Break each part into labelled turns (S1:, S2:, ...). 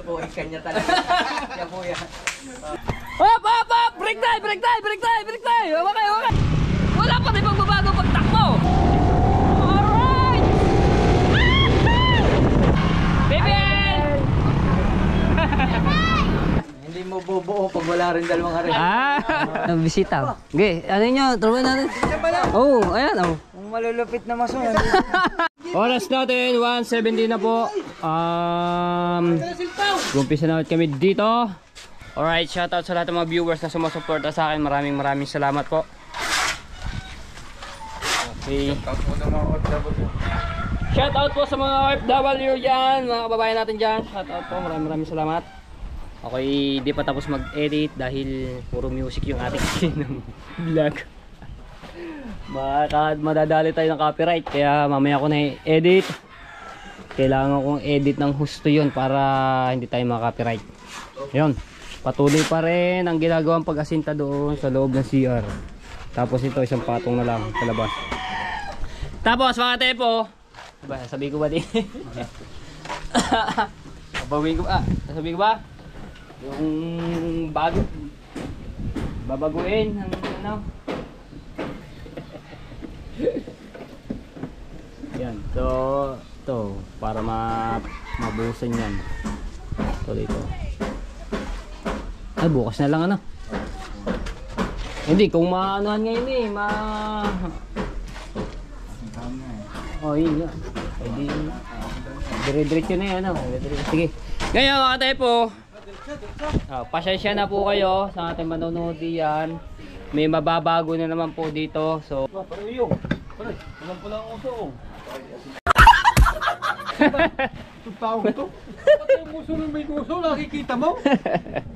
S1: po, kanya talaga. Siya po yan.
S2: Hop! Break tayo! Okay. Wala pa rin pagbabago pagtakbo. Alright! Bibin!
S1: Hindi mo bubuo pag wala rin dalawang hari.
S2: Bisita. Okay, ano nyo? Turuan natin. Oh, ayan oh.
S1: Ang malulupit na maso.
S2: Oras natin, 1:70 na po. Gumpisa na ulit kami dito. Alright, shoutout sa lahat ng mga viewers na sumusuporta sa akin. Maraming salamat po. Okay. Shoutout po sa mga OFW dyan, mga kababayan natin dyan. Shoutout po, maraming salamat. Okay, di pa tapos mag-edit dahil puro music yung ating vlog. Madadali tayo ng copyright, kaya mamaya ko na i-edit. Kailangan kong edit ng husto yun para hindi tayo maka-copyright. Yun, patuloy pa rin ang ginagawang pag-asinta doon sa loob ng CR. Tapos ito isang patong na lang sa labas. Tapos mga tepo, sabi ko ba din? Sabi ko ba? Yung babaguin ang ano. Yan, so ito para mabuhusan yan. Ito dito. Ay, bukas na lang ano. Hindi, kung maanuhan ngayon oh, yun nga. Pwede dire-diretso na yan, ano. Sige. Ngayon mga tepo, pasensya na po kayo sa ating manonood diyan. May mababago na naman po dito. So, walang pala ang uso. Tao ko to. Patay mo uso ng may uso, nakikita mo?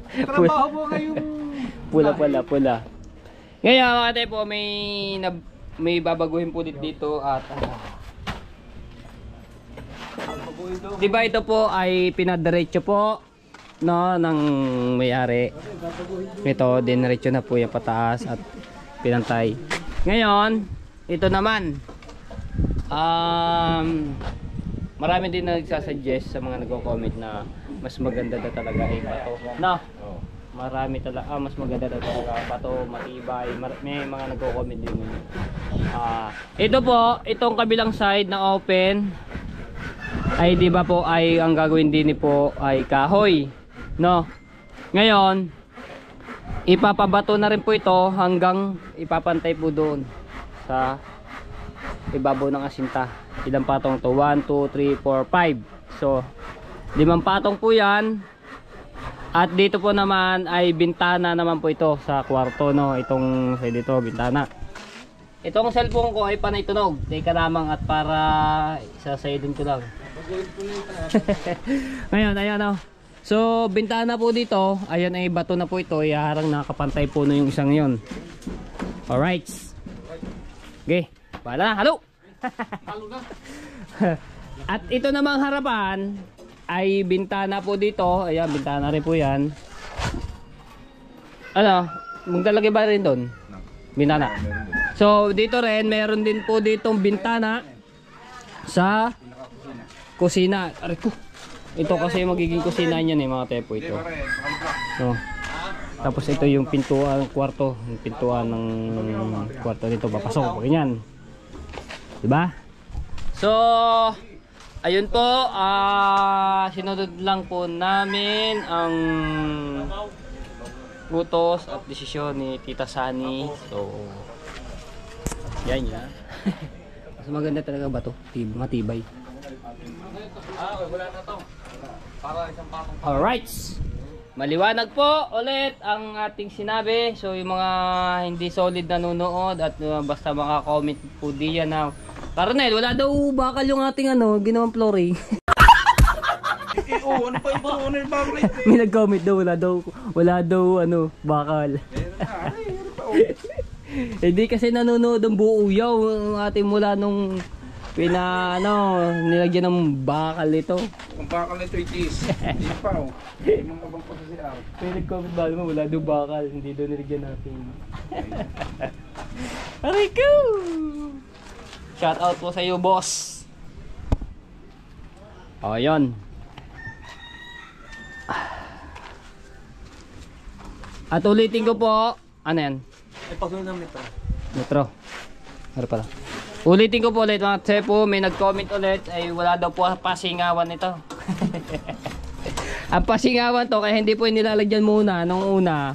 S2: Trabaho mo ngayong pula. Ngayon mga tepo, may babaguhin po dito at diba ito po ay pinadiretso po no ng may-ari. Ito diniretso na po yung pataas at pinantay. Ngayon ito naman marami din nagsasuggest sa mga nagko-comment na mas maganda daw talaga ay bato. No. Marami talaga mas maganda daw talaga bato, matibay. May mga nagko-comment din. Ito po, itong kabilang side na open ay di ba po ay ang gagawin din po ay kahoy. No. Ngayon, ipapabato na rin po ito hanggang ipapantay po doon sa ibabaw ng asinta. Ilang patong to? 1, 2, 3, 4, 5. So, 5 patong po yan. At dito po naman ay bintana naman po ito sa kwarto, no. Itong side dito, bintana. Itong cellphone ko ay panay tunog. Teka lamang at para isasaydin ko lang. Ngayon, ayan o. So, bintana po dito. Ayan ay bato na po ito. Iharang nakapantay po na yung isang yon. Alright. Okay. Bahala na. Halo! At ito namang harapan ay bintana po dito. Ayan, bintana rin po yan. Ano? Magdalagay ba rin doon? Bintana. So, dito rin, meron din po ditong bintana sa kusina. Aray ko. Ito kasi magiging kusina niyan mga tepo ito. So, tapos ito yung pintuan, kwarto. Yung pintuan ng kwarto nito. Papasok. Ganyan. Diba? So, ayun po. Sinunod lang po namin ang utos at desisyon ni Tita Sani. So, yan yan. Mas maganda talaga ba ito? Matibay. Wala na to. Para isang patong. Alright. Maliwanag po ulit ang ating sinabi. So yung mga hindi solid na nanonood at basta maka-comment po diyan na Karnel, wala daw bakal yung ating ginawang flooring.
S1: Ano pa ito? Ano yung bakal?
S2: May nag-comment daw wala daw bakal. Hindi kasi nanonood ang buo yaw ang ating mula nung nilagyan ng bakal ito.
S1: Ang bakal nito itis. Hindi pa Hindi mong abang pa sa siya.
S2: May nag-comment ba naman wala daw bakal, hindi daw nilagyan natin. Aray ko! Shout out po sa iyo, boss. O, yun. At ulitin ko po, ano yan?
S3: Ay, pagod ng metro.
S2: Metro. Ano pala? Ulitin ko po ulit mga tsepo, may nag-comment ulit ay wala daw po pasingawan ito. Ang pasingawan to kaya hindi po nilalagyan muna nung una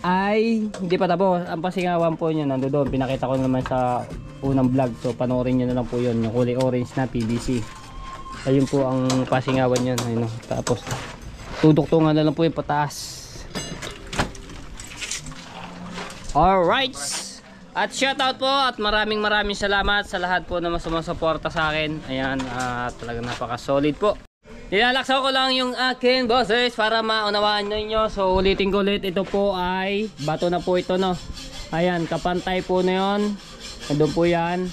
S2: ay hindi pa tapos. Ang pasingawan po niya nando doon. Pinakita ko naman sa unang vlog. So panoorin niyo na lang po 'yon, yung kulay orange na PVC. Ayun po ang pasingawan niyan, ayun. Tapos tuduktungan na lang po yung pataas. Alright. At shoutout po at maraming salamat sa lahat po na sumusuporta sa akin. Ayan, talagang napaka-solid po. Nilalaksaw ko lang yung aking boses para maunawaan ninyo. So ulitin ko ulit, ito po ay bato na po ito, no. Ayan, kapantay po na yun. Nandun po yan.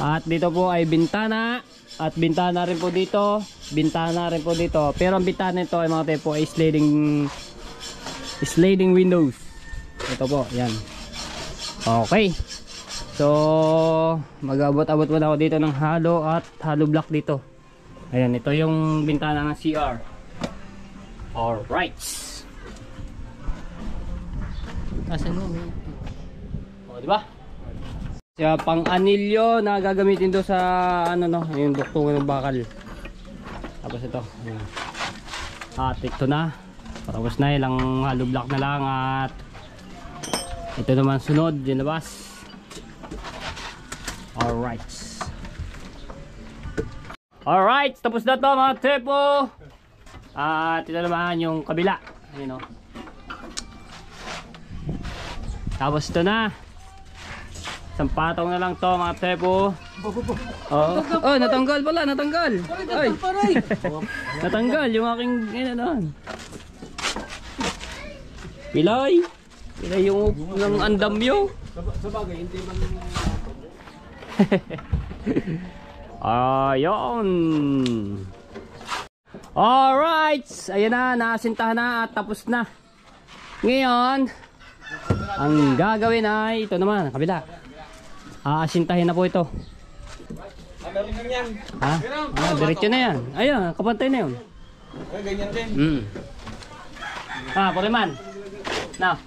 S2: At dito po ay bintana. At bintana rin po dito. Bintana rin po dito. Pero ang bintana nito ay mga tepo ay sliding windows. Ito po, yan. Okay. So mag-abot-abot muna ako dito ng halo at halo block dito. Ayan, ito yung bintana ng CR. Alright. Asan mo? O, diba? Siya pang anilyo na gagamitin do sa ano no, yung duktungan ng bakal. Tapos ito. Ayan. At ito na. Tapos na, ilang halo block na lang at ito naman sunod, yung labas. Alright. Alright, tapos na to mga tepo. At ito naman yung kabila. Ayun o. Tapos ito na. Isang patong na lang to mga tepo. Oh, natanggal pala, natanggal. Ay. Natanggal yung aking doon. Pilay. Pilay yung ng andamyo.
S3: Sa bagay, hindi man...
S2: Ayun. Alright. Ayan na, naasintahan na at tapos na. Ngayon, ang gagawin ay ito naman, kabila. Aasintahin na po ito.
S3: Meron lang yan.
S2: Ha? Diretso na yan. Ayun, kapantay na yun.
S3: Ganyan din.
S2: Poriman. Na.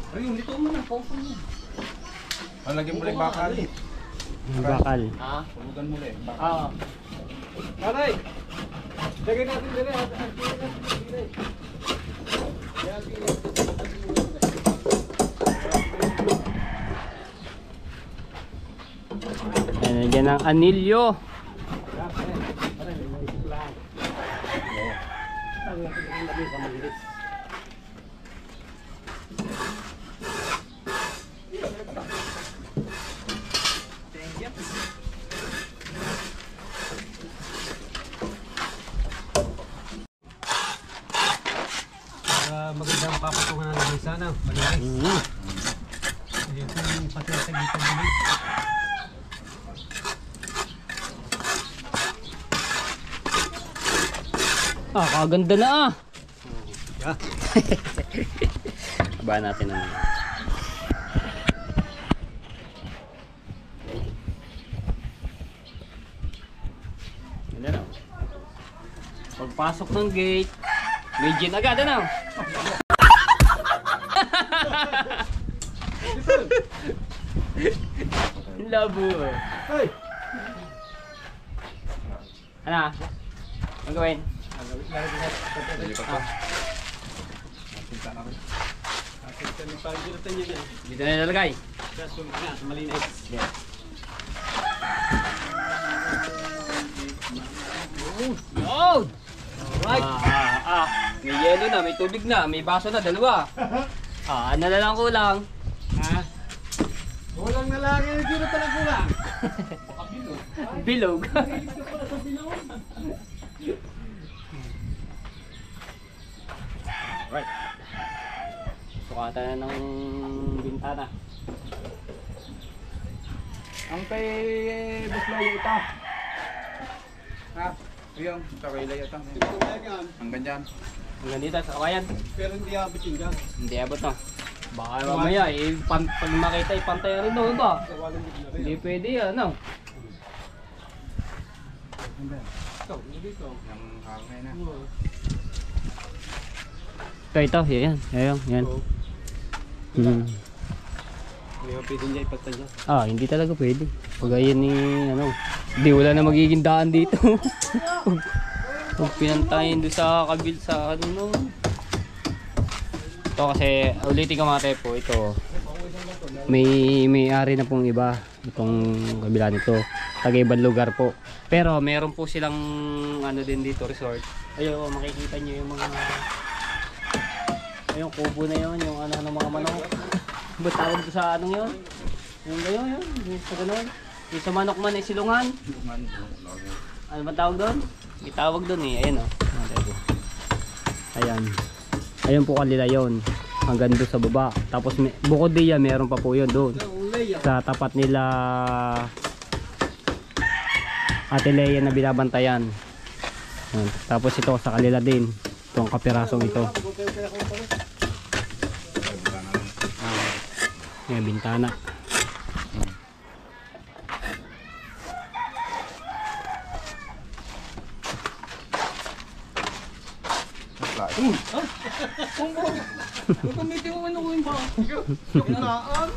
S3: Ay, dito mo na, paupo mo.
S1: Lagyan mo lang bakal.
S2: Bakal.
S3: Ha?
S1: Tulugan mo lang.
S3: Oo. Aray! Lagay natin dali.
S2: Ayan, dyan ang anilyo.
S3: Magandang papatungan na naman sana. Malinis. Ito yung pasensya dito naman.
S2: Kaganda na ah.
S3: Yeah.
S2: Abangan natin ang ganda na. Pagpasok ng gate, may gin agad ano? Labo.
S3: Hey!
S2: Ano? Ang gawin? Dito na nalagay.
S3: Malinis.
S2: Yun! Alright! May yelo na, may tubig na, may baso na, dalawa. Ano na lang kulang?
S3: Ha? Kulang na lang, hindi na talaga kulang.
S2: Bilog. Right. Sukatan na ng bintana.
S1: Ang kay Buslayo ito. Ha? Yung kakailay ito. Ang ganyan.
S2: Hanggang dito sa kawayan.
S3: Pero hindi abitin dyan.
S2: Hindi abot na. Baka mamaya pag makita ipantay rin doon ba? Hindi pwede yan, no?
S1: Yung hangin na.
S2: Ito, yan. Yan.
S3: Hindi mo pwede niya ipagtanya.
S2: Hindi talaga pwede. Pag ayan ni, di wala na magiging daan dito. Pag pinantayin doon sa kabil sa no. Ito kasi, ulitin ko mga tepo, ito. May-ari na pong iba. Itong kabila nito. Taga-ibang lugar po. Pero meron po silang din dito, resort. Ayun, makikita nyo yung mga yung kubo na yun, yung ng mga manok. Ba't tawag ko sa yun? Yung gayon, yung sa ganon. Yung sa manok man ay silungan. Ano ba tawag doon? May tawag doon eh, ayan ayan. Ayun po kanila yun. Hanggang doon sa baba. Tapos bukod diyan, meron pa po yun doon. Sa tapat nila Ate Leia na binabantayan. Tapos ito sa kanila din. Itong kapirasong ito. May bintana.
S1: Gamitin mo ano ko yung bang. Joke lang.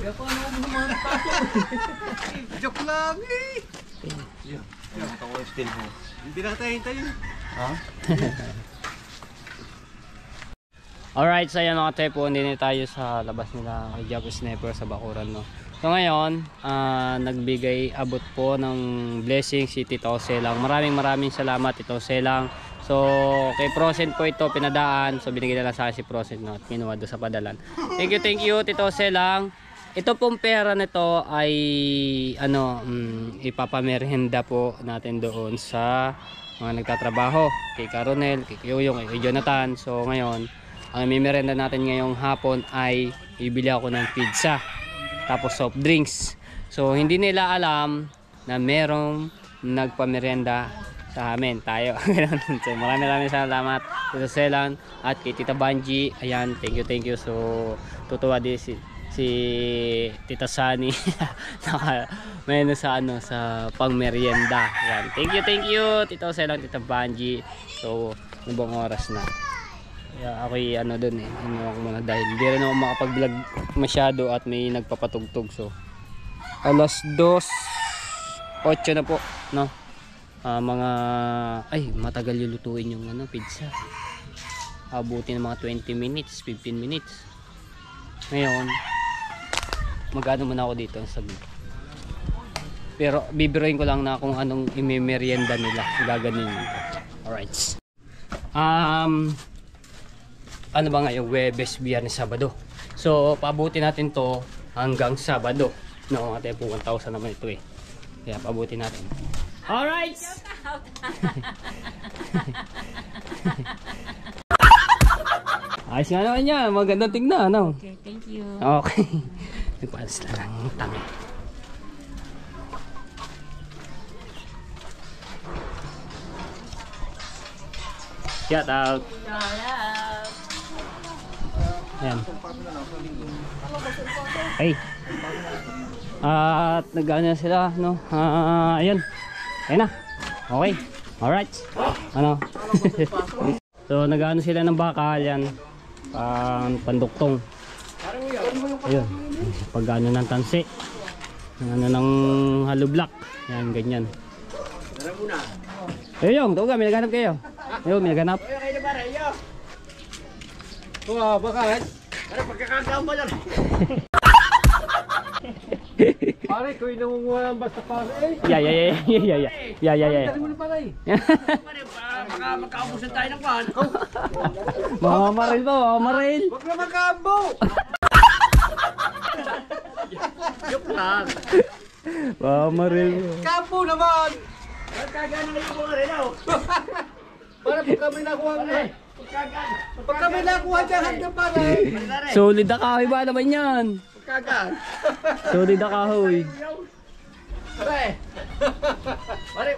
S1: Joke lang eh. Hindi na tayo hintayin.
S2: Alright, so yan mga tepo, hindi na tayo sa labas nila kay Japo Sniper sa Bakuran, no. So ngayon, nagbigay abot po ng blessing si Tito Selang. Maraming salamat Tito Selang. So kay Prosent po ito pinadaan. So binigyan na lang sa akin si Prosent, no, at kinuha doon sa padalan. Thank you Tito Selang. Ito pong pera nito ay ipapamerhenda po natin doon sa mga nagtatrabaho, kay Caronel, kay Kuyong, kay Jonathan. So ngayon, ang mimerenda natin ngayong hapon ay bibili ako ng pizza tapos soft drinks. So hindi nila alam na merong nagpamerenda sa amin, tayo. So maraming salamat Tito Selang at kay Tita Banji. Ayan, thank you. So tutuwa din si Tita Sani may sa pangmerienda. Ayan, thank you Tito Selang, Tita Banji. So ibang oras na. Kaya ako'y doon ako muna dahil hindi rin ako makapag-vlog masyado at may nagpapatugtog. So alas 2:08 na po, no. Matagal yung lutuin yung pizza. Abutin ng mga 20 minutes, 15 minutes. Ngayon, mag-ano muna ako dito sa pero bibiruin ko lang na kung anong imemerienda nila. Gaganin. Alright. Ano ba ngayon? Webes, Biyernes, Sabado. So, paabutin natin to hanggang Sabado. No, mga tepo, 1,000 naman ito eh. Kaya paabutin natin. Alright! Ayos nga naman yan. Magandang tingnan, no?
S4: Okay, thank you.
S2: Okay. Nagpaalis na lang yung tangi. Shout out! Ayan. Ay. At nag-ano na sila, no? Ayun. Ayun na. Okay. Alright. So nag-ano sila ng bakal yan. Panduktong. Ayun. Pag-ano ng tansi. Ng hollow block. Yan, ganyan. Ayun, tuga, may naghanap kayo. Ayun, may naghanap.
S1: Bakit? Ano pagkakagawa mo yan? Pare, ko yung nangunguha ng basta pare eh.
S2: Yeah.
S1: Dali mo na pare. Baka makaubusan tayo ng pan.
S2: Mga maril po, mga maril.
S1: Huwag na magkambo. Joke lang.
S2: Mga maril.
S1: Kambo naman. Nagkagana na yung mga rin ako. Para pag kami nakuha nga. Pag kami nakuha dyan hanggang pare.
S2: Solid na kahoy ba naman yan?
S1: Kagan.
S2: Solid na kahoy.
S1: Pare. Pare.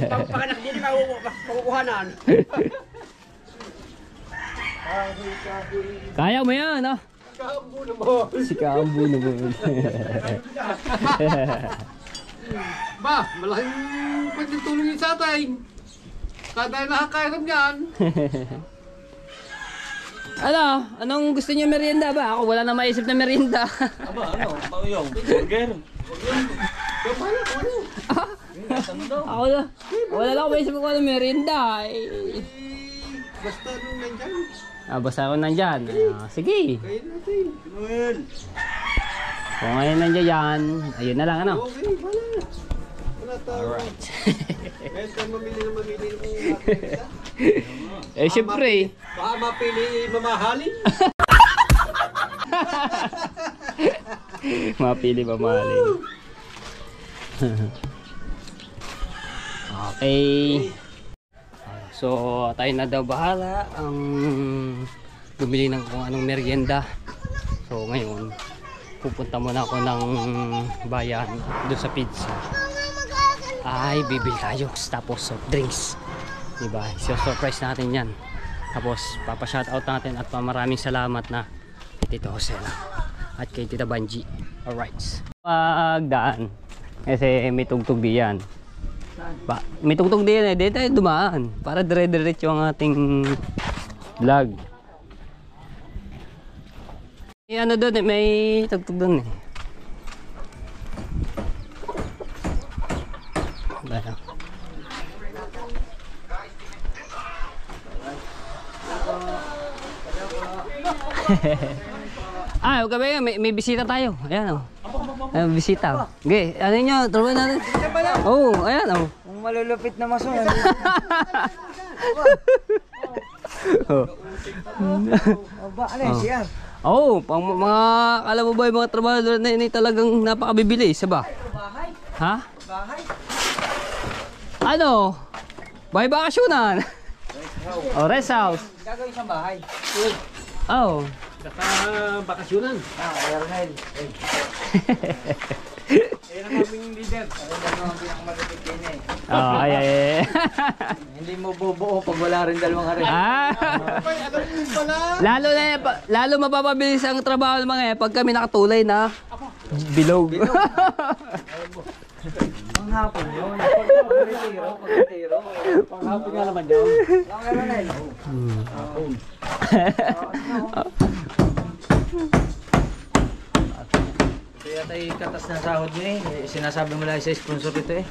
S1: Pagpakanak din makukuhanan.
S2: Kaya mo yan, ha?
S1: Kambo naman.
S2: Si Kambo naman.
S1: Ba, malaking pagtutulong yun sa atin. Kada nakakairam yan.
S2: Ano? Anong gusto niyo merienda ba? Ako wala na maisip na merienda.
S4: Aba, ano? Panguyong? Burger?
S2: Ako na. Wala na ako maisip kung ano merienda.
S1: Basta nung nandyan.
S2: Basta ako nandyan. Sige.
S1: Kain natin.
S4: Noel!
S2: Kung ngayon nandyan yan, ayun na lang ano.
S1: Okay, wala. Wala tayo.
S2: Alright.
S1: Kahit ka mamili ng isa.
S2: Syempre.
S1: Baka mapili mamahalin.
S2: Mapili ba mahalin? Okay. So, tayo na daw bahala ang bumili ng kung anong merienda. So, ngayon, pupunta muna ako ng bayan doon sa pizza. Ay, bibili tayo. Tapos soft drinks. Diba? So-surprise natin yan. Tapos, papa-shoutout natin at maraming salamat na Tito Josela at kay Tita Banji. Alright. Pagdaan. Kasi may tugtog diyan. May tugtog diyan eh. Dito tayo dumaan. Para dire-diretso ang ating vlog. May ano doon eh. May tugtog doon eh. Bayan. Huwag ka ba may bisita tayo. Ayan o. Ayan, bisita. Okay, ano nyo? Turuan natin. Oo, ayan o.
S4: Ang malulupit na maso. Aba, ano yun siya?
S2: Oo, pang mga, alam mo ba yung mga trabahador na ini talagang napakabibilis, ba?
S4: Bahay?
S2: Ha?
S4: Bahay?
S2: Ano? Bahay bakasyonan. O, rest house.
S4: Gagawin siyang bahay.
S2: Oh.
S1: Saka bakasyonan.
S4: Ernel.
S1: Yan ang aming leader.
S4: Ano ang pinakamalupit din eh.
S2: Oh, ay.
S4: Hindi mo bubuo pag wala rin dalawang hari.
S1: Ay, ano yun pala?
S2: Lalo mapapabilis ang trabaho ng mga pag kami nakatulay na bilog.
S4: Ang hapon yun. Pag-retiro.
S1: Panghapon nga naman yun.
S4: Lang Ernel.
S1: Hapon.
S4: Kaya tayo katas ng sahod mo eh. Sinasabi mo lang sa sponsor ito eh.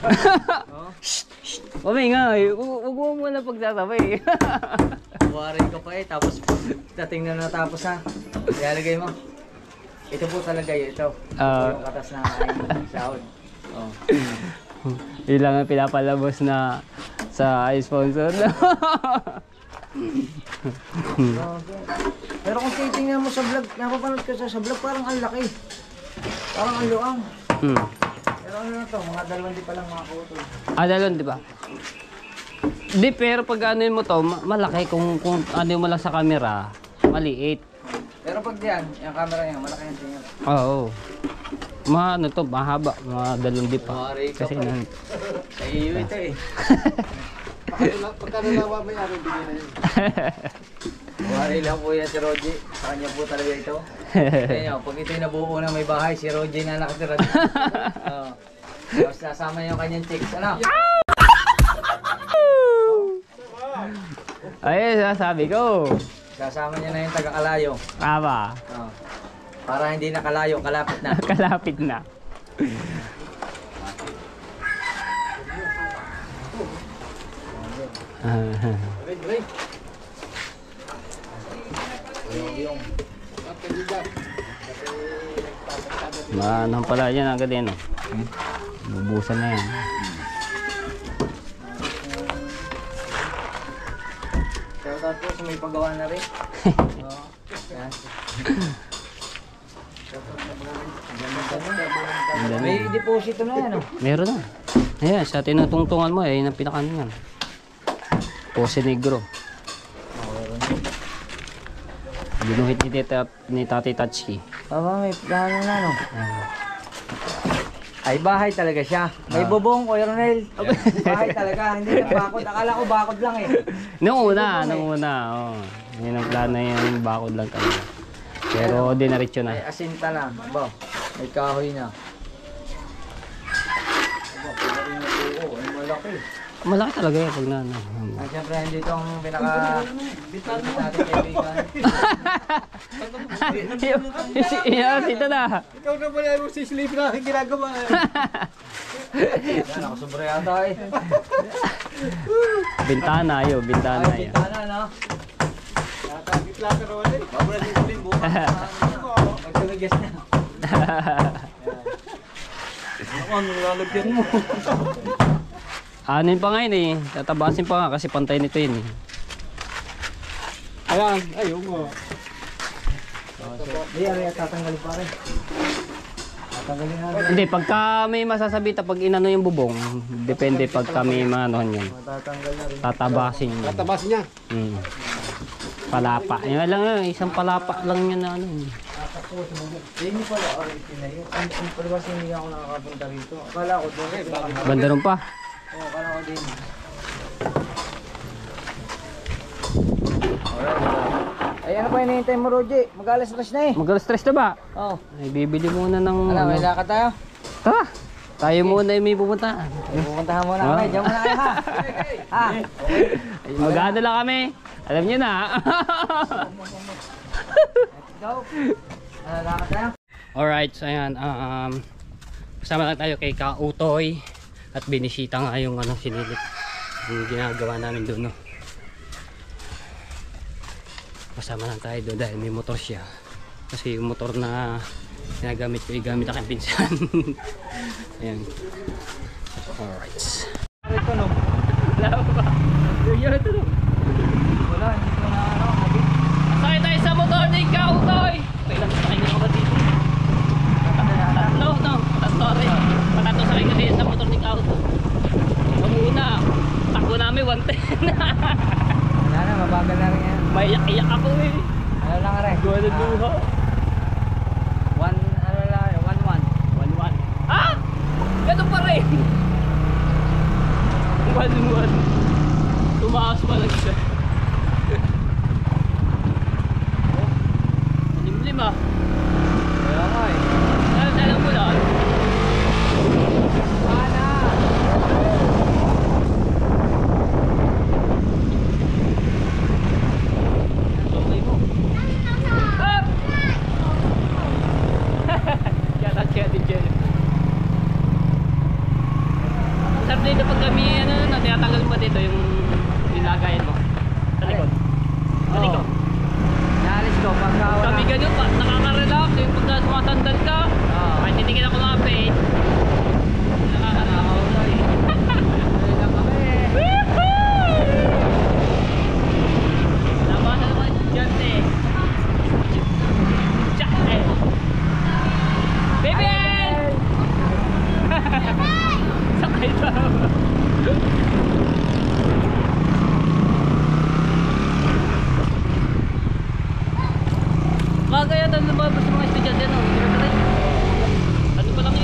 S2: Mamay nga eh. Huwag mo muna pagsasabay.
S4: Buwarin ka pa eh. Tapos dating na natapos na. Ilalagay mo. Ito po talaga yun. Ito. Yung katas ng aking sahod. Oh.
S2: Yun lang ang pinapalabos na sa sponsor.
S4: Pero kung titingnan mo sa vlog, napapanood ka sa vlog, parang ang laki. Parang ang luang. Pero ano na to, mga dalawang di pa lang makakutol.
S2: Dalon, di ba? Di, pero pag ano mo to, malaki. Kung ano mo lang sa camera, maliit.
S4: Pero pag diyan, yung camera niya, malaki yung tingin.
S2: Oo. Ano to, mahaba. Mga dalon di pa. Kasi nan...
S4: Sa iyo ito eh.
S1: Pagka nalawa may ari, bigyan na yun.
S4: Buwari lang po yan si Rogie. Sa kanya po talaga ito. Kaya nyo, pag ito'y nabuo na may bahay, si Rogie na nakatira dito. Tapos nasama niya yung kanyang chicks. Ano?
S2: Ay, sasabi ko.
S4: Kasama niya na yung taga-kalayo.
S2: Tama.
S4: Para hindi na kalayo, kalapit na.
S2: Kalapit na. Ano pala yan agad yan. Bubusan na yan.
S4: Shoutout po sa may paggawa na rin. Yan. May deposito na yan, oh.
S2: Meron na. Ayan, sa tinutungtungan mo, ayun ang pinakano yan. Pose Negro. Binuhit ni Tati Tatsuki.
S4: Baba, may plano na, no? Ay, bahay talaga siya. May bubong, Kuya Ronel. Bahay talaga, hindi na bakod. Akala ko bakod lang eh.
S2: Nung una. Oh. Yun ang plano yung bakod lang talaga. Pero dinaritso na.
S4: May asinta na. Ba, may kahoy na. Oo, ay malaki.
S2: Malaki talaga yan pag na.
S4: At syempre, dito ang pinaka-bitman natin kaibigan.
S2: Iya, dito na.
S1: Ikaw na pala yung sisilip na aking ginagawa.
S4: Yan, ako sobra yata eh.
S2: Bintana yun, bintana
S4: Ay,
S2: yun.
S4: bintana, no?
S1: Nakakagitla ka naman eh.
S4: Bago na dito ulit bukas. Magtumigas na.
S1: Ano lalagyan mo?
S2: Anin pa nga yun eh. Tatabasin pa nga kasi pantay nito yun eh.
S1: Ayan, ayun mo.
S4: Hindi, ay tatanggalin pa rin. Tatanggalin natin.
S2: Hindi, pagka may masasabita pag inano yung bubong, depende pagka may maanohan yun.
S4: Matatanggal na rin.
S2: Tatabasin yun.
S1: Tatabasin niya.
S2: Hmm. Palapa. Yan lang yun, isang palapa lang yun na ano.
S4: Hindi pala, tinayo. Ang palabas hindi ako nakakapunta rito. Akala ko doon eh.
S2: Banda ron pa.
S4: Oo, akala ko din. Ay, ano pa hinihintay mo, Roji? Mag-alas-alas na eh.
S2: Mag-stress na ba?
S4: Oo.
S2: Ay, bibili muna ng...
S4: Ano, may lakad tayo?
S2: Tara! Tayo muna yung may pupuntahan.
S4: Pupuntahan muna kami. Diyan muna kayo ha. Ha?
S2: Ay, mag-ano lang kami. Alam niyo na.
S4: Go. Lakad tayo?
S2: Alright, so ayan. Kasama lang tayo kay Kautoy. At binisita nga yung ano, sinilit. Yung ginagawa namin doon, no. Kasama lang tayo doon dahil may motor siya. Kasi yung motor na ginagamit ko, igamit aking pinsan. Ayan. Alright.
S4: Ito no.
S2: Wala ba? Yun ito no.
S4: Wala, hindi ko na ano.
S2: Sakay tayo sa motor ni Kautoy. Kailan sakay nyo ba dito? Tatlo, no? Tatlo rin. Patatlo sakay kasi sa motor ni Kautoy. Ang una, takbo namin 110.
S4: Wala na, mabagal na rin yan.
S2: May iyak-iyak ako eh.
S4: Ano lang rin?
S2: Gawa ng luha. 1-1. Ah! Ganun pa rin! 1-1. Tumakas pa lang siya. Limlim ah.
S4: Wala nga eh.
S2: Alam mo lang.
S4: Sana!
S2: Okay mo. Ah! Shout out kaya din dyan. Sarap dito pag kami, ano, tinatanggal mo dito yung nilagayan mo. Sa likod. Sa likod.
S4: Naalis ko pagka wala.
S2: Kami ganun pa, nakaka-relax yung pagka sumasandal ka. Kahit titigil ako mga page. Nakaka-relax.
S4: Ayun lang kami.
S2: Nabasa naman dyan eh. Tsak eh. Baby! Sakay daw. Mga kaya ito lumabas ng mga estudyante no? Ano pa lang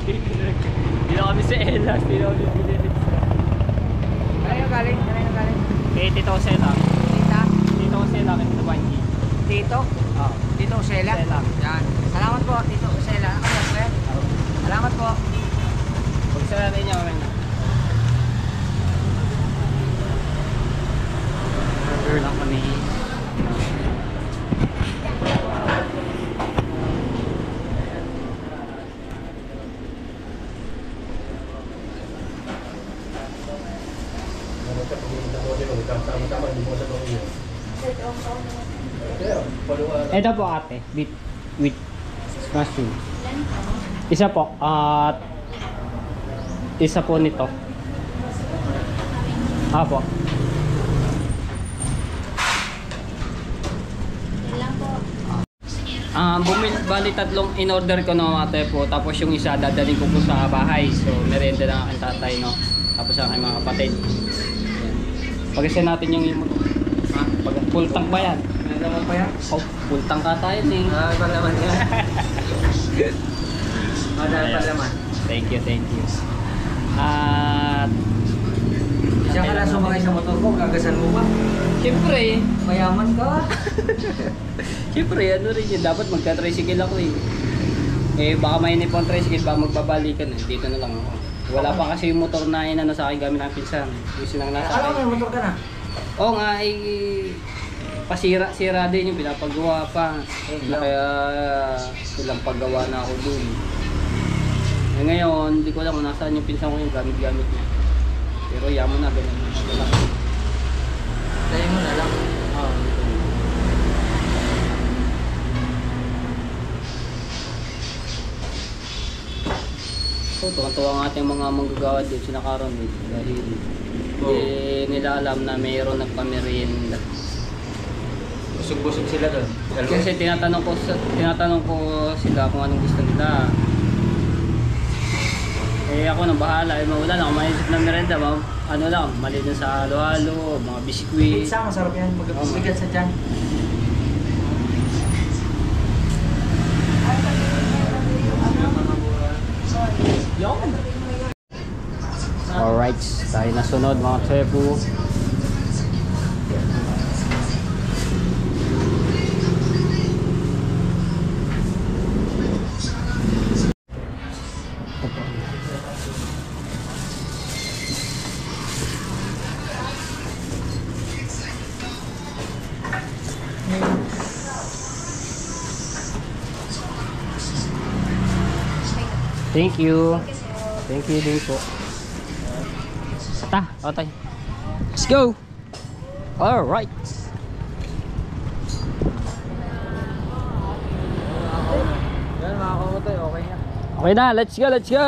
S2: Hindi na kami sa Elas. Hindi na kami binilid.
S4: Kanino galing? Kanino galing?
S2: Eh, Tito Sela.
S4: Tita?
S2: Tito Sela, Tito Banji.
S4: Tito?
S2: Oo.
S4: Tito Usela?
S2: Usela.
S4: Yan. Salamat po, Tito Usela. Ano yan, kuya? Salamat po.
S2: Pag sa natin niya, kami na. Order lang kami. Ito po ate, with mushroom. Isa po, at isa po nito. Apo. Bali tatlong in-order ko no ate po. Tapos yung isa dadalhin ko po sa bahay. So merienda na aking tatay no. Tapos sa aking mga kapatid. Pag-isa natin yung imo. Ha? Pag full tank ba yan?
S4: May naman pa yan?
S2: Oh, full tank ka tayo eh.
S4: Ah, palaman yan. Dahil palaman.
S2: Thank you, thank you. At
S4: Siya ka lang sumakay sa motor ko, gagasan mo ba?
S2: siyempre,
S4: Mayaman ka.
S2: siyempre ano rin yun, dapat magka-tricycle ako eh. Eh baka mainip ang tricycle, baka magbabalikan eh. Dito na lang ako. Wala pa kasi yung motor na inano sa akin gamit ng pinsan. Yung sinang nasa
S4: Alam mo,
S2: akin.
S4: may motor ka na.
S2: Oo nga, eh, pasira-sira din yung pinapagawa pa. Kaya silang paggawa na ako dun. Eh ngayon, hindi ko alam kung nasaan yung pinsan ko yung gamit-gamit niya. Pero yaman na, ganun.
S4: Dahil mo na lang.
S2: Oo, dito. So, tuwa-tuwa ang ating mga manggagawa din, sinakaroon din. Dahil nila alam na mayroon nagpamerienda.
S4: Busog-busog sila doon.
S2: Kasi tinatanong ko sila kung anong gusto nila. Eh ako nang bahala, eh wala na akong maisip na merenda, ano lang, mali dun sa halo-halo, mga biskuit.
S4: Pizza, masarap yan. Magbigat sa tiyan.
S2: Alright, tayo na sunod mga trepo. Thank you. Thank you din po. Otay. Let's go. All right.
S4: Yan, mga kamotoy, okay na.
S2: Okay na, let's go, let's go.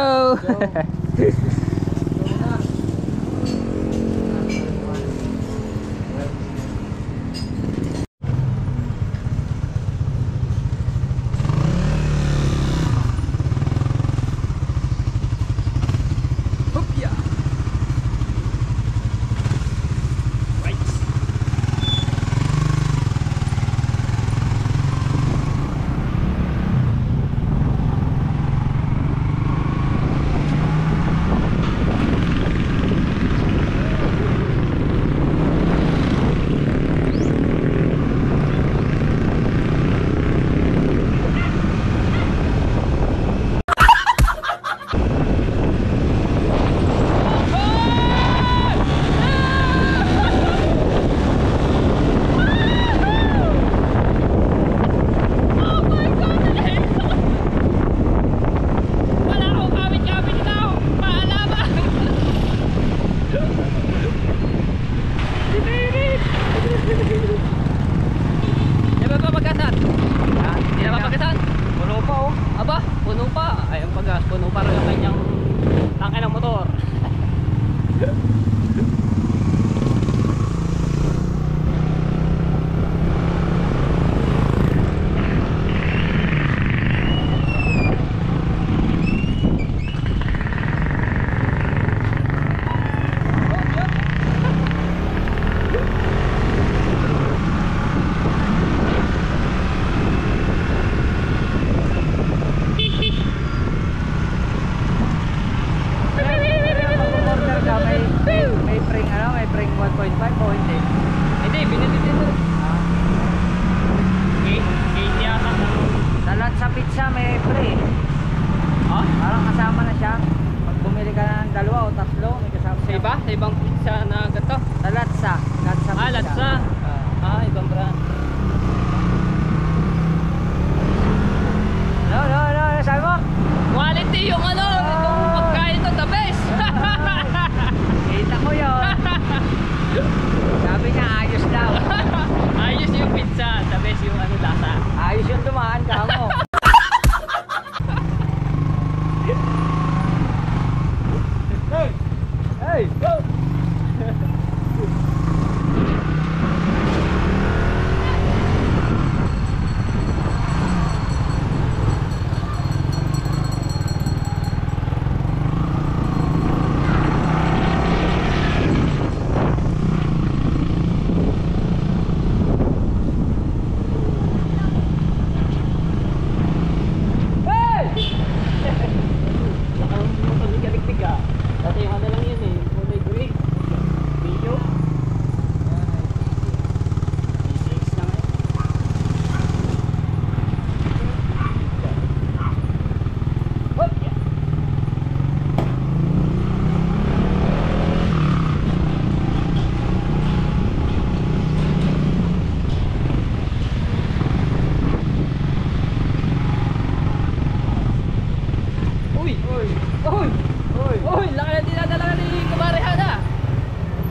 S2: Uy! Uy! Uy! Uy! Uy! Laki na dinadala ni Kumare Hana.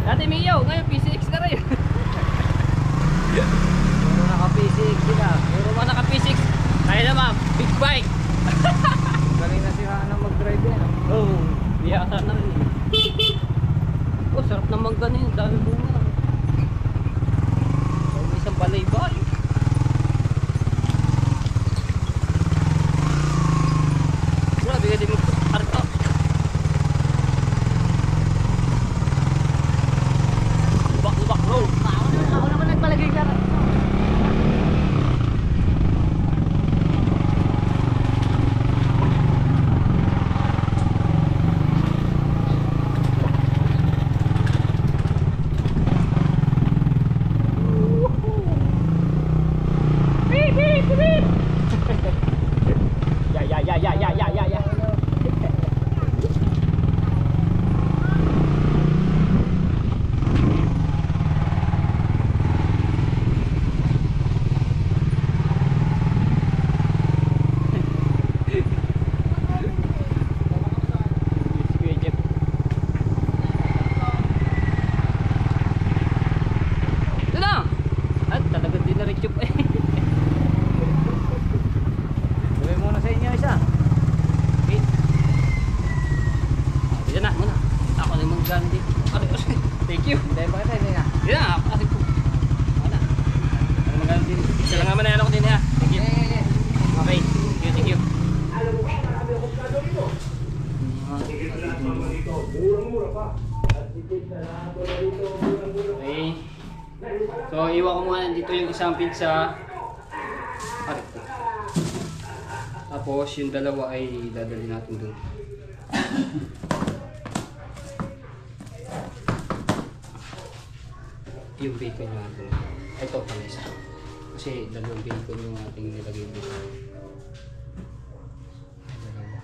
S2: Dati Mio, ngayon PCX na rin.
S4: Puro naka-PCX sila.
S2: Puro mga naka-PCX. Kaya naman, big bike.
S4: Galing na si Hana mag-drive yan.
S2: Oo. Biyata na rin. Oh, sarap naman ganun. Dami bunga. Oh, isang balaybay. Grabe ka din mo. Arto. Lubak bro.
S4: Ako naman nagpalagay ka.
S2: Ya. Ito na! At talagang dinaritso pa eh.
S4: Gawin muna sa inyo isa.
S2: Okay. Dito na muna. Ako na yung gandi. Thank you.
S4: Dahil bakit tayo na?
S2: Dito na. Kasi po. Wala. Ano magandi. Isa lang naman na yan ako din ha. Thank you. Okay. Thank you. Okay. So, iwan ko muna dito yung isang pizza. Tapos, yung dalawa ay dadali natin doon. Yung bacon yung ating. Ito, pala isa. Kasi dalawang bacon yung ating nilagay dito. Dalawa.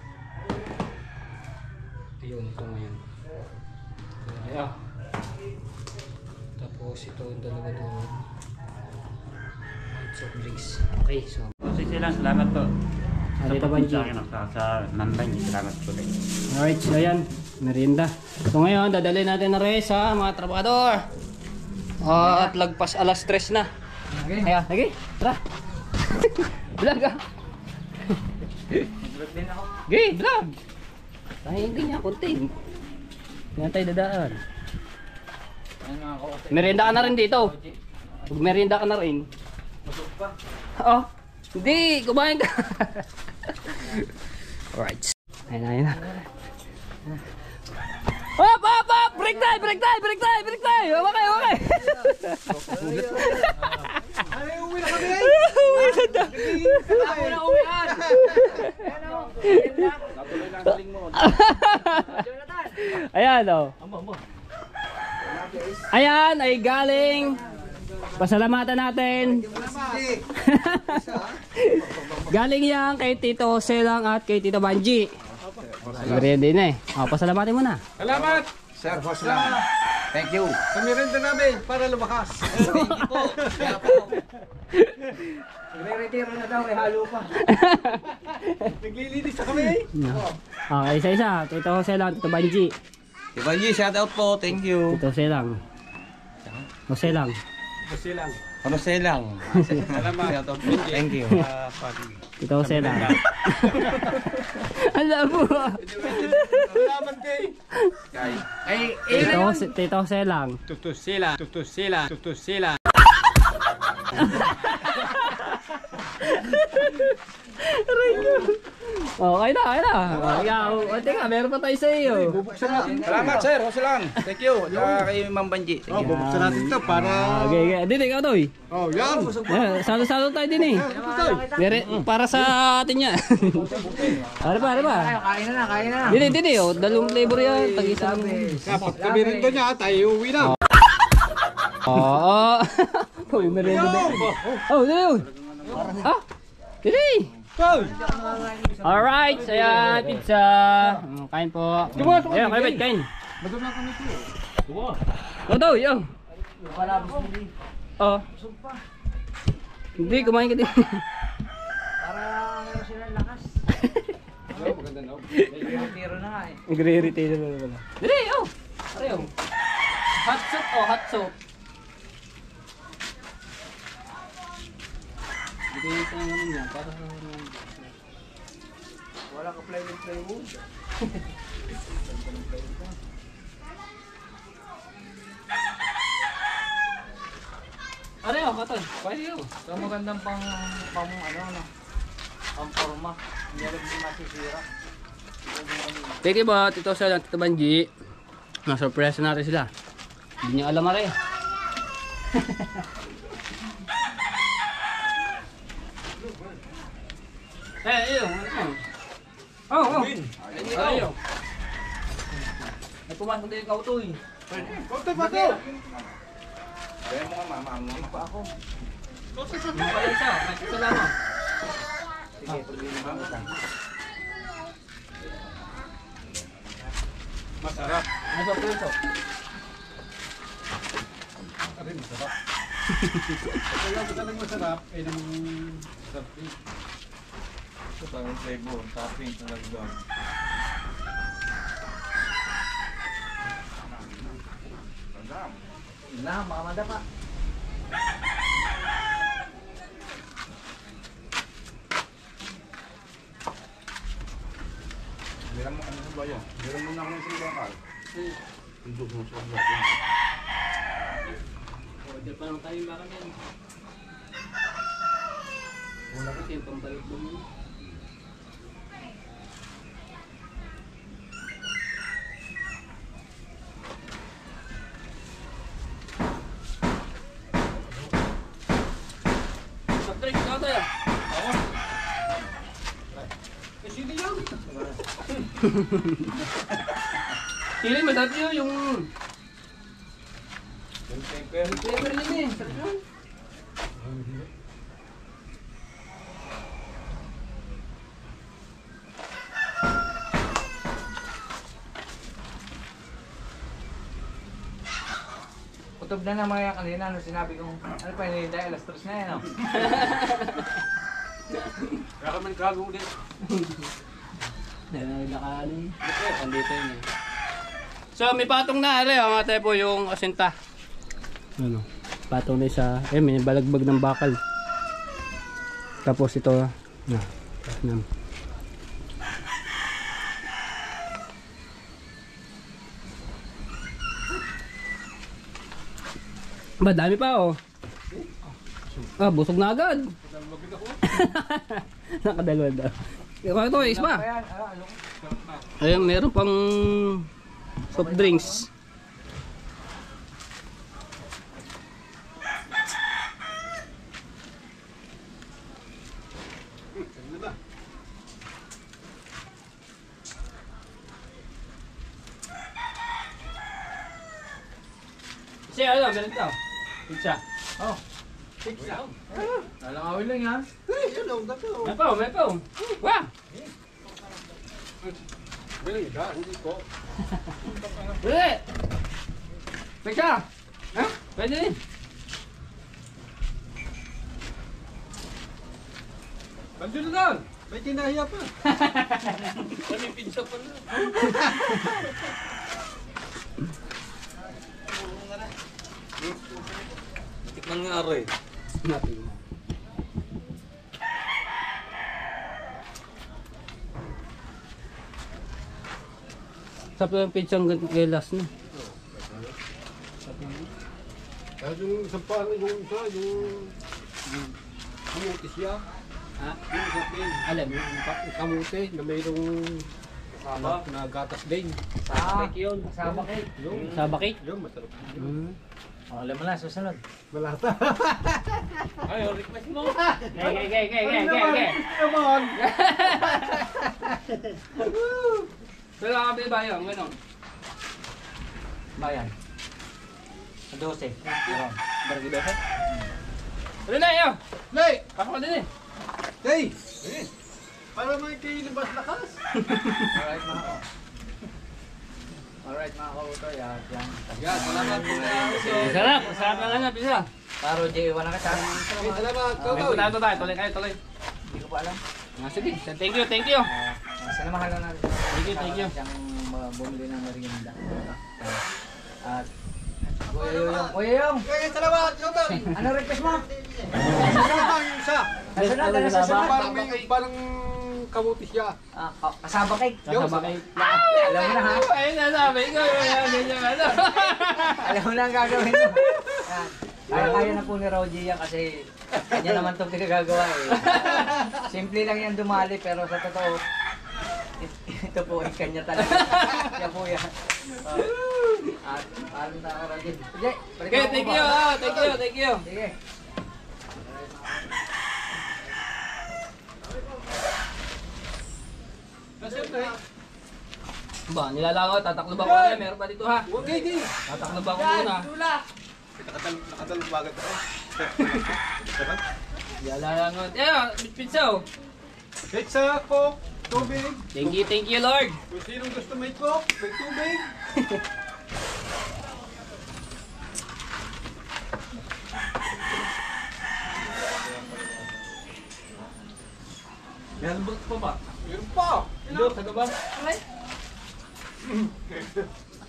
S2: Ayun, ito ngayon. Ayan. Tapos ito yung dalawa doon. Soft drinks. Okay, so.
S5: Silang salamat po.
S2: Dito ba
S5: Sa akin sa Nambay, salamat po rin.
S2: Alright, so yan. Merienda. So ngayon, dadali natin na rin sa mga trabador. At lagpas alas 3 na. Kaya, lagi. Tara. Vlog ah.
S4: Vlog din ako.
S2: Gay, vlog. Tayo hindi niya, content. Hindi tayo dadaan.
S4: Ayun nga ako.
S2: Merienda ka na rin dito. Pag merienda ka na rin.
S4: Busog pa.
S2: Oh, hindi, kumain ka. Alright. Ayun na. Hop, hop, hop! Break time, break time, break time, break time! Okay, okay.
S1: Ano yung uwi na kami?
S2: Uwi na daw.
S4: Ako na uwian!
S1: Natuloy lang galing mo.
S2: Ayan o. Ayan ay galing. Pasalamatan natin. Galing yan kay Tito Selang at kay Tito Banji. Merienda din eh. Pasalamatin mo na.
S1: Salamat! Sir, boss lang.
S4: Thank you.
S1: Sa merienda namin para lumakas.
S4: Thank you po. Kaya po. Re-retiro na daw, halo pa.
S1: Naglilinis na kami.
S2: Okay, isa-isa. Tito Selang, Tito Banji.
S1: Ibanji, shout out po. Thank you.
S2: Tito Selang. Jose lang.
S1: Kasi lang.
S5: Ano silang?
S1: Salamat. Shout out po.
S5: Thank you.
S2: Tito Selang. Alam mo.
S1: Salamat kay.
S2: Tito Selang.
S1: Tutusila. Tutusila. Tutusila.
S2: Okay na, okay na. Teka, meron pa tayo sa iyo.
S1: Bubuksan natin.
S5: Salamat sir, Jose lang. Thank you. Kay Ma'am Banji.
S1: Oh, bubuksan natin ito para...
S2: Okay, okay. Dito, ikaw to eh.
S1: Oh, yan.
S2: Salo-salo tayo din eh. Para sa atin yan. Ano ba?
S4: Kain na, kain na.
S2: Dito, oh. Dalawang flavor yan. Tag-isa lang.
S1: Dapat kami rin doon niya. Tayo uwi na.
S2: Oo. Uy, merienda din. Oh, dito. Ah, dito. Alright, saya pizza. Kain po. Ayan, kain, kain. Oto, yo. Oh. Hindi, kumain ka din.
S4: Para meron sila lakas.
S3: Maganda na.
S4: Yung tiro na nga eh.
S2: Nagre-irritate na naman. Dali, oh! Pare, oh. Hot soup, oh, hot soup. Bigay ko yung ano niya, para sa...
S1: Wala ka plywood.
S2: Are, oh, katol. Pwede yun.
S4: So magandang pang forma. Hindi alam kung masisira.
S2: Thank you, bot. Ito sa Tito Banji. Na-surprise natin sila. Hindi niya alam, are. Ayun. Oh. Ayun. May pumasok din ikaw to eh.
S1: Konti pa to!
S5: Kaya mo nga mama mo.
S4: Pa ako.
S2: Yung pala isa, may isa lamang.
S5: Sige, pagbilang mo ka.
S3: Masarap.
S2: Ano sa preso?
S3: Aray, masarap. Kaya ba talagang masarap? Eh, namang masarap eh.
S5: Ito parang flavor. Topping talaga doon.
S4: Na, makamanda pa.
S5: Meron mo ano sa bayan? Meron mo na ako ng silbakal. Hindi mo sa bayan.
S2: Order pa lang tayo baka yan. Wala kasi yung pampalit mo yun. Subtrek, ikaw tayo. Ako. Eh, sili yan. Sili, masarap yun yung...
S5: Yung paper.
S2: Flavor yun eh. Sarap yun.
S4: Kutob na naman yan kanina nung sinabi kong ano pa yun, dahil alas 3 na yan. Oh.
S3: Kaya ka man kagong din.
S2: Nakaano andito yun eh. So may patong na are, ang ate po yung asinta. Ano? Patong na isa. Eh may balagbag ng bakal. Tapos ito na. Ba dami pa oh. Ah, busog na agad. Nakadalawa daw. Ikaw ito, is ba?
S4: Ayan, ano?
S2: Ayun, meron pang soft drinks. Kasi ano, ganito. Pizza.
S4: Oh,
S2: Pizza.
S4: lalangawin lang yan.
S1: Eh, yun o, gato.
S2: May pa. Wah!
S3: Bilang ka, hindi ko.
S2: Pwede! Pizza! Ha? Pwede din.
S3: Bandun na lang! May kinahiya pa.
S2: May pizza pa na.
S5: Tikman nga aroy.
S2: Natin mo. Sabi yung pizza ang elas na.
S3: Kaya yung isang paano yung isa, yung kamuti siya.
S2: Ha?
S3: Yung isa din.
S2: Alam,
S3: Yung kamuti na mayroong na gatas din.
S4: Sabak yun. Sabak eh.
S3: Yung,
S2: sa bakit?
S3: yung masarap.
S4: Oh, alam mo na, susunod.
S3: Malata.
S2: Ay, request mo. Gay.
S3: Come on!
S2: Pero kami ba yun? Ganon.
S4: Bayan. 12. Meron.
S2: Barangay Dosa? Ano na yun?
S1: Lay!
S2: Pasok ka din eh.
S1: Hey! Para may kayo libas lakas.
S4: Alright mga ko. Alright mga kautoy. At yan.
S3: Yan, salamat po na
S2: Sarap! Sarap na nga pizza.
S4: Paro J, wala ka sa akin.
S3: Salamat,
S2: May punta tayo. Tuloy.
S4: Hindi ko pa alam.
S2: Sige. Thank you.
S4: Salamat. Mahal na natin.
S2: Thank you.
S4: Siyang bumili ng merienda. At Kuya Yung.
S1: Salamat, Jotong.
S4: Ano request mo?
S1: Salamat yung isa.
S4: Kasunod, ano sa sunod?
S1: Parang kamuti siya.
S4: Kasaba cake.
S2: Kasama kayo.
S4: Alam mo na ha?
S2: Ayun na sabi ko. Ganyan ano.
S4: Alam mo na ang gagawin mo. Kaya na po ni Rogie yan kasi kanya naman itong pinagagawa eh. Simple lang yan dumali pero sa totoo, ito po ay kanya talaga. Kaya po yan. At paano na Rogie? Sige,
S2: Okay, thank you. Thank you.
S4: Sige.
S2: Ba, nilalangaw, tataklo ba ko na? Meron pa dito ha?
S1: Okay.
S2: Tataklo ba ko muna?
S5: Nakatalong bagad ako.
S2: Nilalangaw. Yeah, pizza.
S1: Pizza, Coke, tubig.
S2: Thank you Lord.
S1: Kung sinong gusto may Coke, may tubig.
S2: Meron ba pa ba?
S1: Meron pa.
S2: Ilo, taga ba?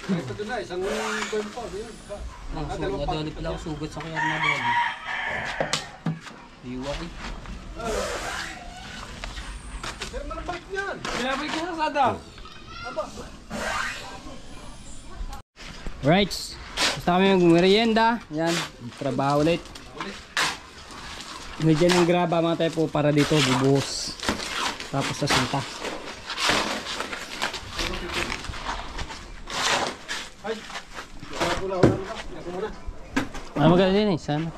S1: Ito doon na, isang buwan pa. Yun.
S2: Sugat doon pala ako sugat sa kaya na doon. Iwa eh.
S1: Pero malabalik yan.
S2: Pinabalik ko sa sada. Right. Basta kami mag-merienda. Yan. Trabaho ulit. Medyan ng graba mga tayo po para dito bubuhos. Tapos sa sinta. Maganda din eh. Sana.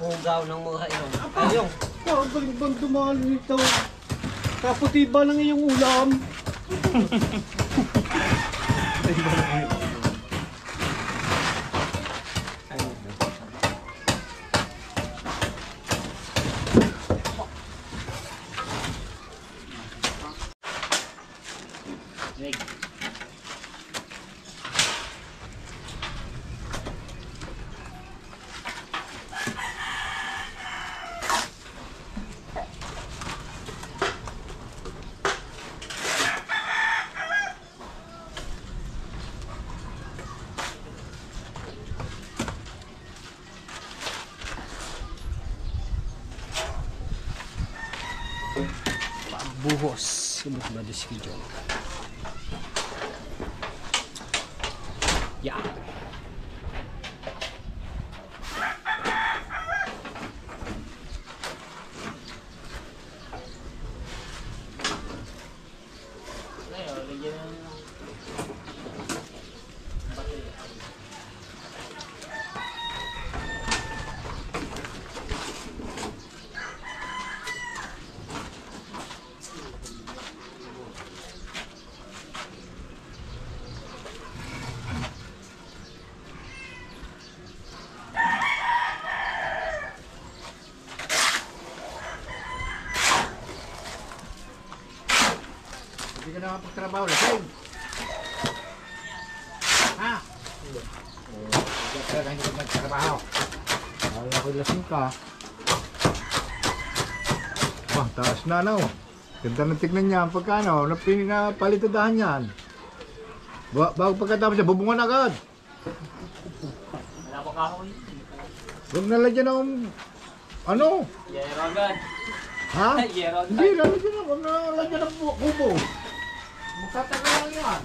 S3: Hugaw ng mga ilong. Ayong.
S1: Ang galing bang dumalo nito. Kaputi ba lang iyong ulam?
S3: buhos. Subok ba di si John? Yeah.
S1: Hindi ka na magtrabaho, lasing. Ha? Hindi ka hindi ka magtrabaho. Wala ko lasing ka. Wah, taas na no. Ganda ng tignan niya. Pagkano, napalitadahan yan. Bago pagkatapos niya, bubungan agad.
S2: Wala pa kahoy.
S1: Huwag nalagyan ng ano?
S2: Yero agad.
S1: Ha?
S2: Yero agad.
S1: Hindi, nalagyan ng, huwag nalagyan ng kubo. Magtatagal lang yan.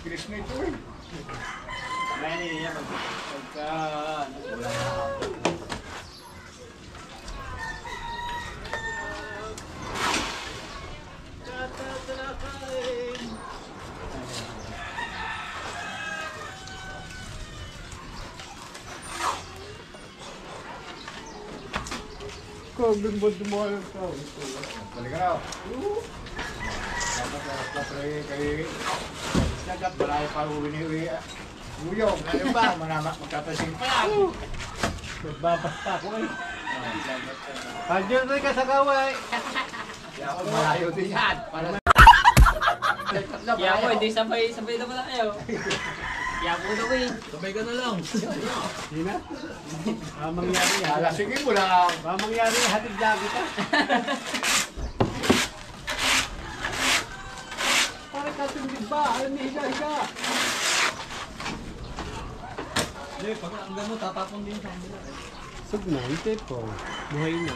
S1: Kinis na ito eh.
S2: Ngayon niya pagka
S1: Kung dumod-dumod ito. Balik ka na. Dapat kay Sagat, marami pa uwi-uwi. Uyong, ano ba? Magkapasing pa yan.
S3: Magbapas pa ako eh.
S1: Andiyan rin ka sa gaway. Malayo din yan.
S2: kaya po hindi sabay na pala kayo. Kaya po daw eh.
S3: Sabay ka na lang. Hindi na? Mangyari yan.
S1: Alasingin mo lang.
S3: Mangyari hatid lagi ka. Parang katungin ba? Alam niya higa-higa. Hindi, pag ang mo, tatapon din sa mga. Sug na, hindi po. Buhay na.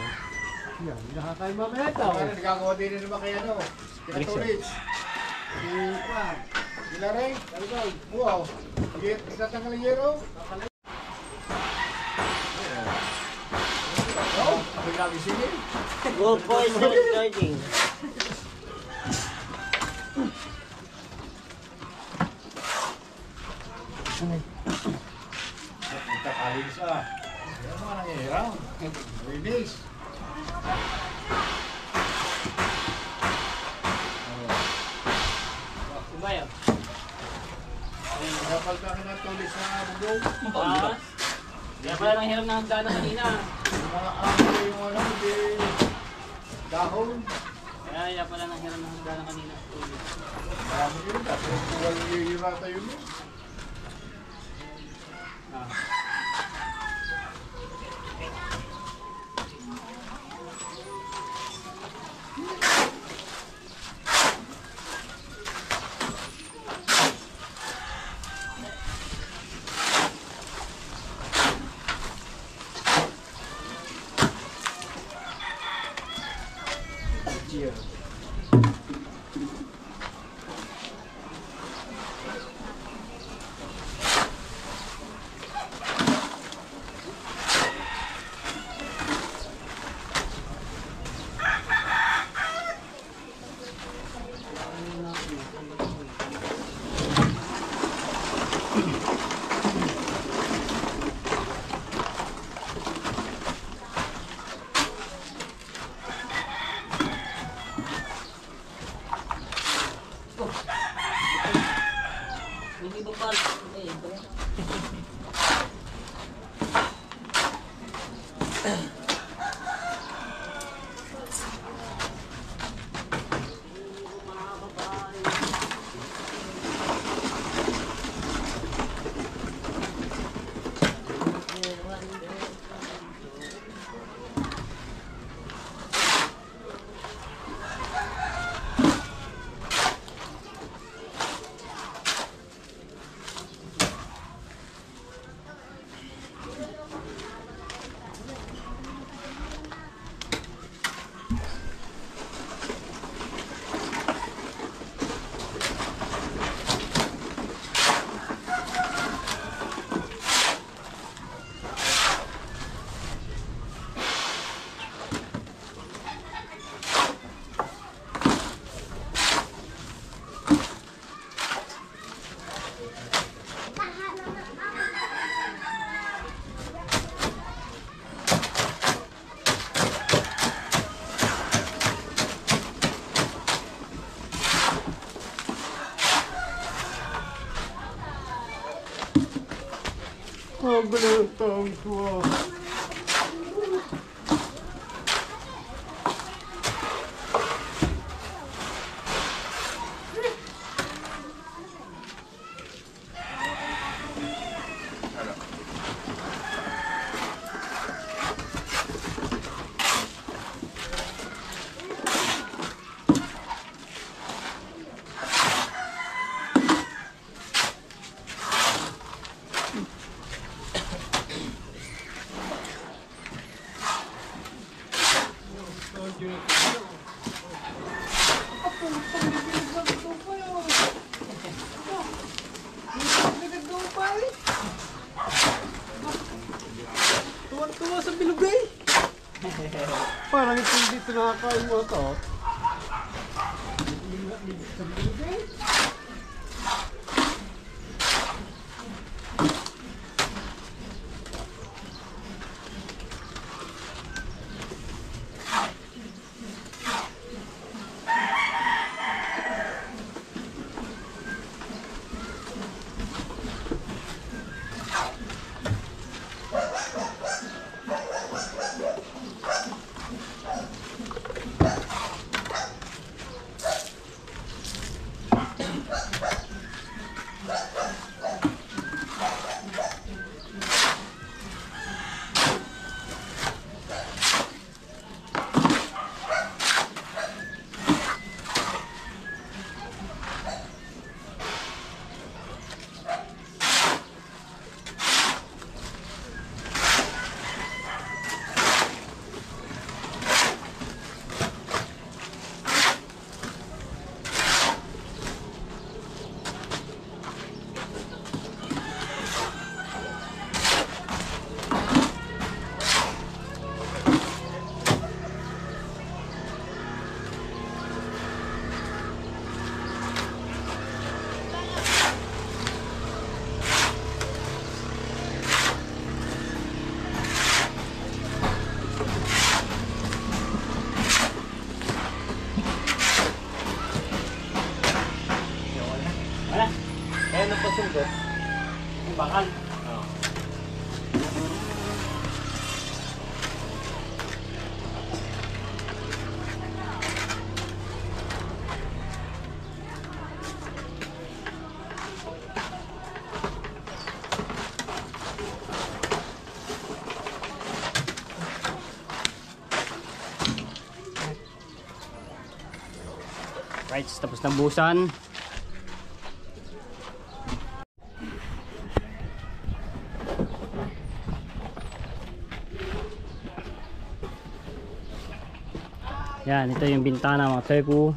S3: Yan, nakakain mamaya ito.
S1: Nagkakawa din naman kaya no. Kinatulit. Si Juan. Sila rin. Talibay. Wow. Itatanggal ang yero. Oh, ako'y lagi singin.
S6: Good boy, starting.
S1: Nagkakalis ah. Yan mga nangyayaraw. Rinis.
S2: Kumayo.
S1: Kapal ka kinatulis sa bugong.
S2: Kaya pala nang hiram ng hagdanan kanina.
S1: Yung mga amo yung ano, hindi dahon.
S2: Kaya pala nang hiram ng hagdanan kanina.
S1: Marami yun. Tapos kuwal yung rata yun.
S2: Hindi ba pa?
S3: gulo ng taong ko. Tuwan-tuwa sa bilugay. Parang ito hindi tinakain mo ito.
S2: Kaya nagpasundot, yung bakal. Right, tapos na busan. Yan, ito yung bintana mga tepu.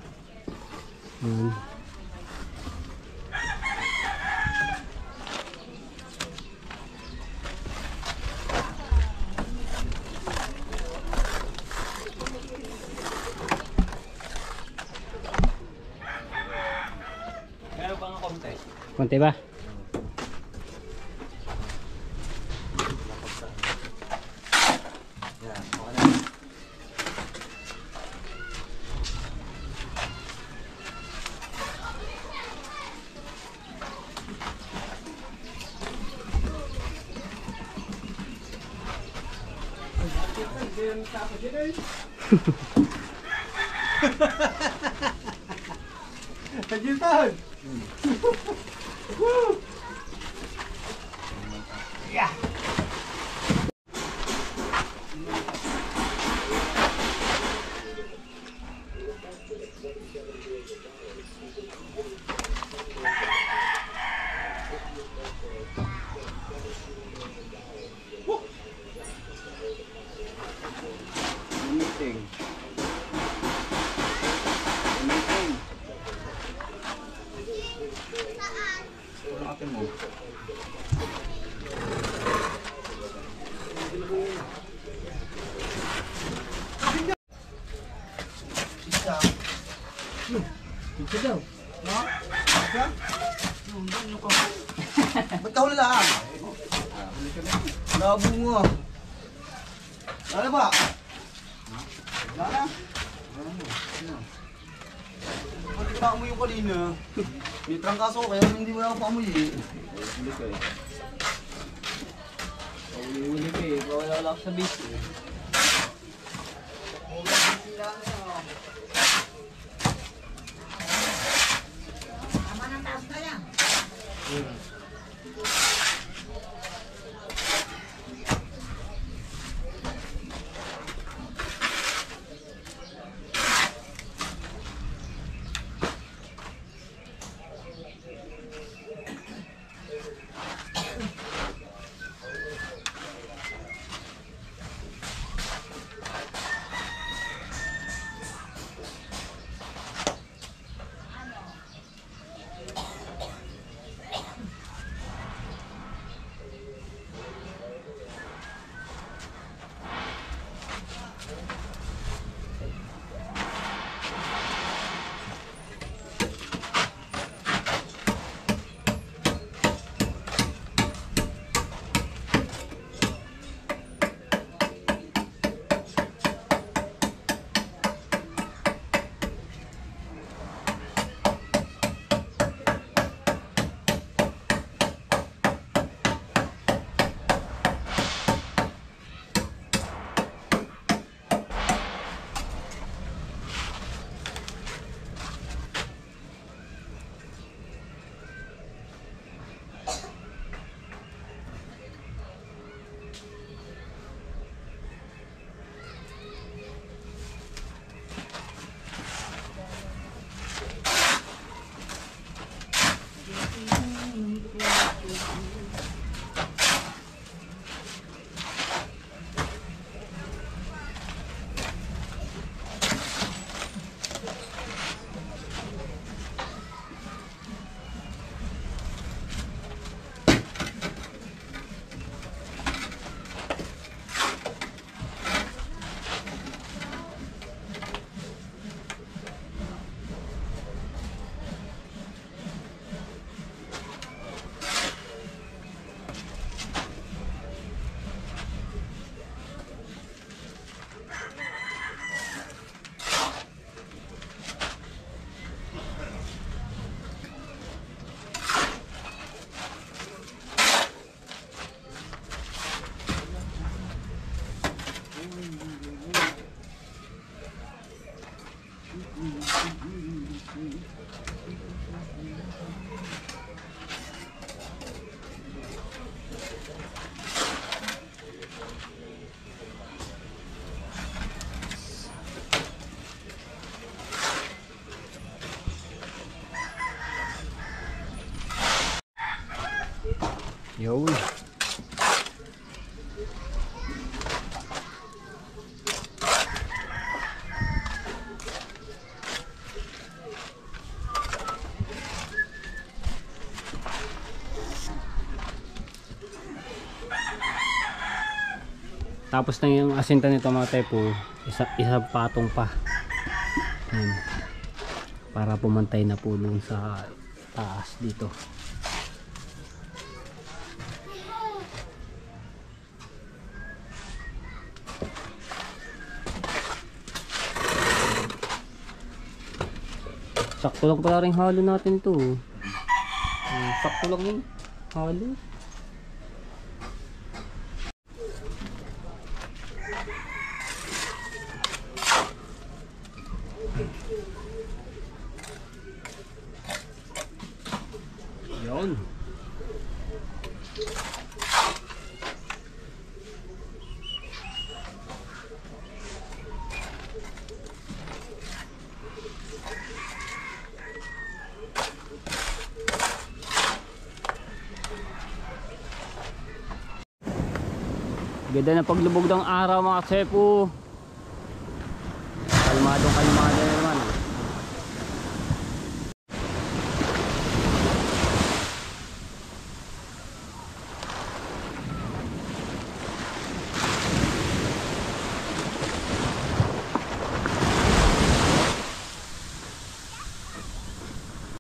S3: Meron pa nga konti.
S2: Konti ba?
S3: Yan, okay na. Kajitan! Meeting. Meeting. Ano ate mo? Pizza daw. Ha? Pizza? Ba't ka huli lang? Labo mo. Lala ba? Lala? Pati ka amoy yung kanina. May trangkaso kaya hindi mo na ako paamoy eh. Hindi ko eh.
S2: Uli-uli ka eh. Wala lang sa base eh. Yun. Tapos na yung asinta nito mga tepo, isa patong pa. Ayan. Para pumantay na po dun sa taas dito. Sakto lang pala rin halo natin to. Sakto lang yung halo. Yun. Ganda na paglubog ng araw mga tsepo. Kalmadong kalmado.